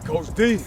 Coach D,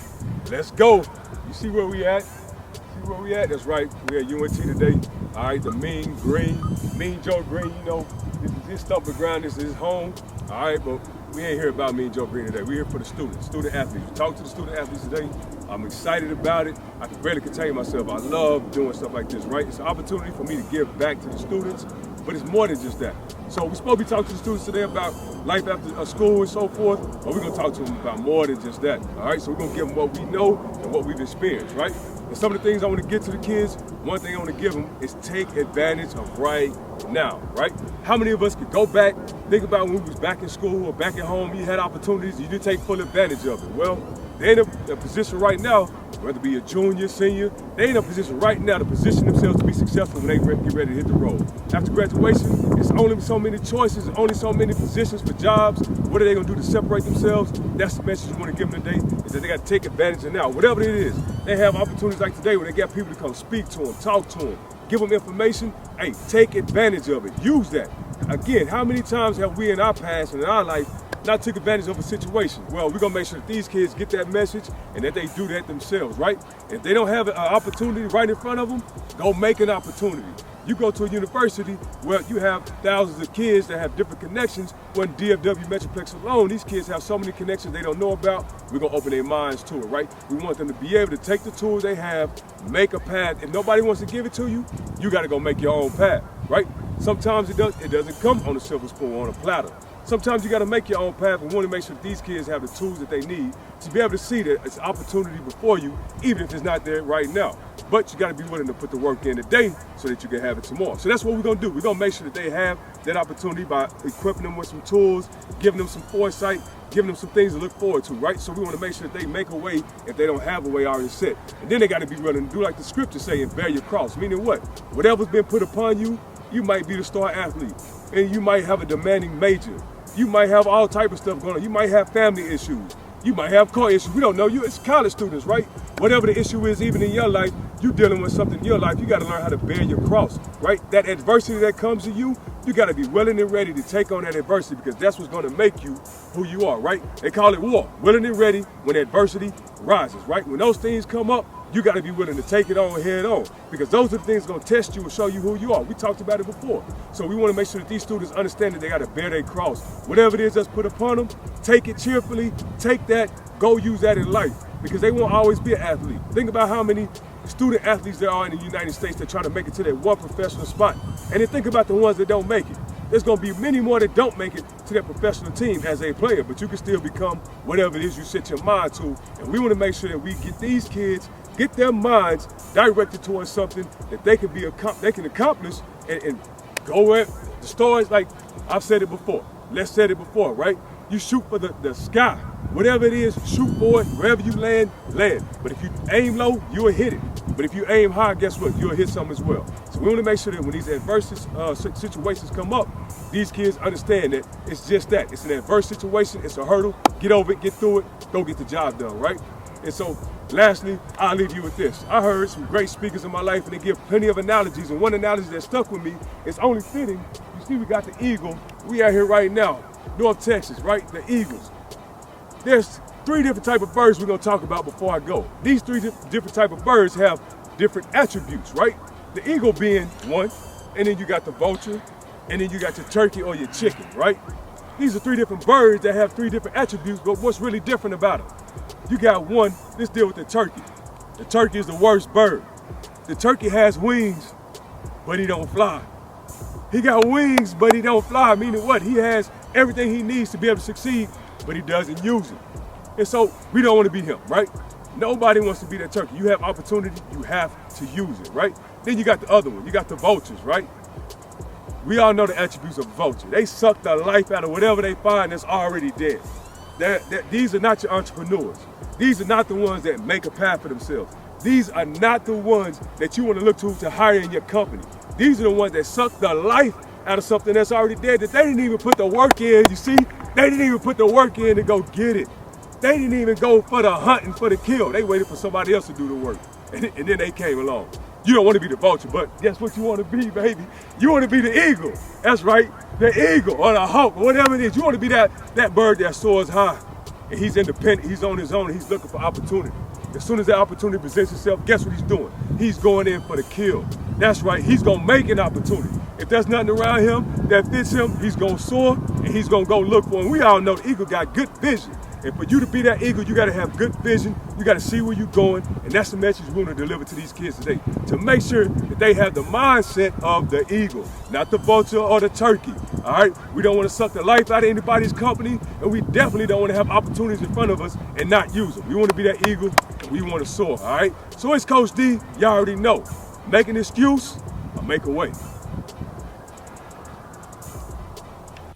let's go. You see where we at? See where we at? That's right. We at UNT today. All right, the Mean Green, Mean Joe Green. You know, this is his stomping ground. This is his home. All right, but we ain't here about Mean Joe Green today. We're here for the students, student athletes. We talk to the student athletes today. I'm excited about it. I can barely contain myself. I love doing stuff like this, right? It's an opportunity for me to give back to the students, but it's more than just that. So we're supposed to be talking to the students today about life after school and so forth, but we're gonna talk to them about more than just that, all right? So we're gonna give them what we know and what we've experienced, right? And some of the things I wanna get to the kids, one thing I wanna give them is take advantage of right now, right? How many of us could go back, think about when we was back in school or back at home, you had opportunities, you didn't take full advantage of it? Well, they're in a position right now, whether it be a junior, senior, they're in a position right now to position themselves to be successful when they get ready to hit the road. After graduation, it's only so many choices, only so many positions for jobs. What are they gonna do to separate themselves? That's the message you wanna give them today, is that they gotta take advantage of now. Whatever it is, they have opportunities like today where they got people to come speak to them, talk to them, give them information. Hey, take advantage of it, use that. Again, how many times have we in our past and in our life not took advantage of a situation? Well, we're gonna make sure that these kids get that message and that they do that themselves, right? If they don't have an opportunity right in front of them, go make an opportunity. You go to a university where you have thousands of kids that have different connections. When DFW Metroplex alone, these kids have so many connections they don't know about. We're gonna open their minds to it, right? We want them to be able to take the tools they have, make a path. If nobody wants to give it to you, you gotta go make your own path, right? Sometimes it doesn't come on a silver spoon, on a platter. Sometimes you got to make your own path, and we want to make sure that these kids have the tools that they need to be able to see that it's an opportunity before you, even if it's not there right now. But you got to be willing to put the work in today so that you can have it tomorrow. So that's what we're going to do. We're going to make sure that they have that opportunity by equipping them with some tools, giving them some foresight, giving them some things to look forward to, right? So we want to make sure that they make a way if they don't have a way already set. And then they got to be willing to do like the scripture say and bear your cross, meaning what? Whatever's been put upon you, you might be the star athlete, and you might have a demanding major. You might have all type of stuff going on. You might have family issues. You might have car issues. We don't know. It's college students, right? Whatever the issue is, even in your life, you're dealing with something in your life. You got to learn how to bear your cross, right? That adversity that comes to you, you got to be willing and ready to take on that adversity, because that's what's going to make you who you are, right? They call it war. Willing and ready when adversity rises, right? When those things come up, you got to be willing to take it on head on, because those are the things going to test you and show you who you are. We talked about it before. So we want to make sure that these students understand that they got to bear their cross. Whatever it is that's put upon them, take it cheerfully, take that, go use that in life, because they won't always be an athlete. Think about how many student athletes there are in the United States that try to make it to that one professional spot. And then think about the ones that don't make it. There's going to be many more that don't make it to that professional team as a player, but you can still become whatever it is you set your mind to. And we want to make sure that we get these kids, get their minds directed towards something that they can accomplish and go at the stars. Like I've said it before, Les said it before, right? You shoot for the sky. Whatever it is, shoot for it. Wherever you land, land. But if you aim low, you'll hit it. But if you aim high, guess what? You'll hit something as well. So we want to make sure that when these adverse situations come up, these kids understand that it's just that. It's an adverse situation. It's a hurdle. Get over it. Get through it. Go get the job done, right? And so, lastly, I'll leave you with this. I heard some great speakers in my life, and they give plenty of analogies. And one analogy that stuck with me, it's only fitting. You see, we got the eagle. We out here right now, North Texas, right? The Eagles. There's 3 different type of birds we're gonna talk about before I go. These 3 different type of birds have different attributes, right? The eagle being one, and then you got the vulture, and then you got your turkey or your chicken, right? These are 3 different birds that have 3 different attributes, but what's really different about them? You got one, let's deal with the turkey. The turkey is the worst bird. The turkey has wings, but he don't fly. He got wings, but he don't fly, meaning what? He has everything he needs to be able to succeed, but he doesn't use it. And so we don't want to be him, right? Nobody wants to be that turkey. You have opportunity, you have to use it, right? Then you got the other one, you got the vultures, right? We all know the attributes of a vulture. They suck the life out of whatever they find that's already dead. These are not your entrepreneurs. These are not the ones that make a path for themselves. These are not the ones that you want to look to hire in your company. These are the ones that suck the life out of something that's already dead, that they didn't even put the work in, you see? They didn't even put the work in to go get it. They didn't even go for the hunt and for the kill. They waited for somebody else to do the work. And then they came along. You don't want to be the vulture, but guess what you want to be, baby? You want to be the eagle. That's right, the eagle or the hawk or whatever it is. You want to be that bird that soars high. and he's independent, he's on his own, and he's looking for opportunity. As soon as that opportunity presents itself, guess what he's doing? He's going in for the kill. That's right, he's gonna make an opportunity. If there's nothing around him that fits him, he's gonna soar and he's gonna go look for it. And we all know the eagle got good vision. And for you to be that eagle, you gotta have good vision, you gotta see where you're going, and that's the message we wanna deliver to these kids today. To make sure that they have the mindset of the eagle, not the vulture or the turkey, all right? We don't wanna suck the life out of anybody's company, and we definitely don't wanna have opportunities in front of us and not use them. We wanna be that eagle, and we wanna soar, all right? So it's Coach D, y'all already know. Make an excuse or make a way.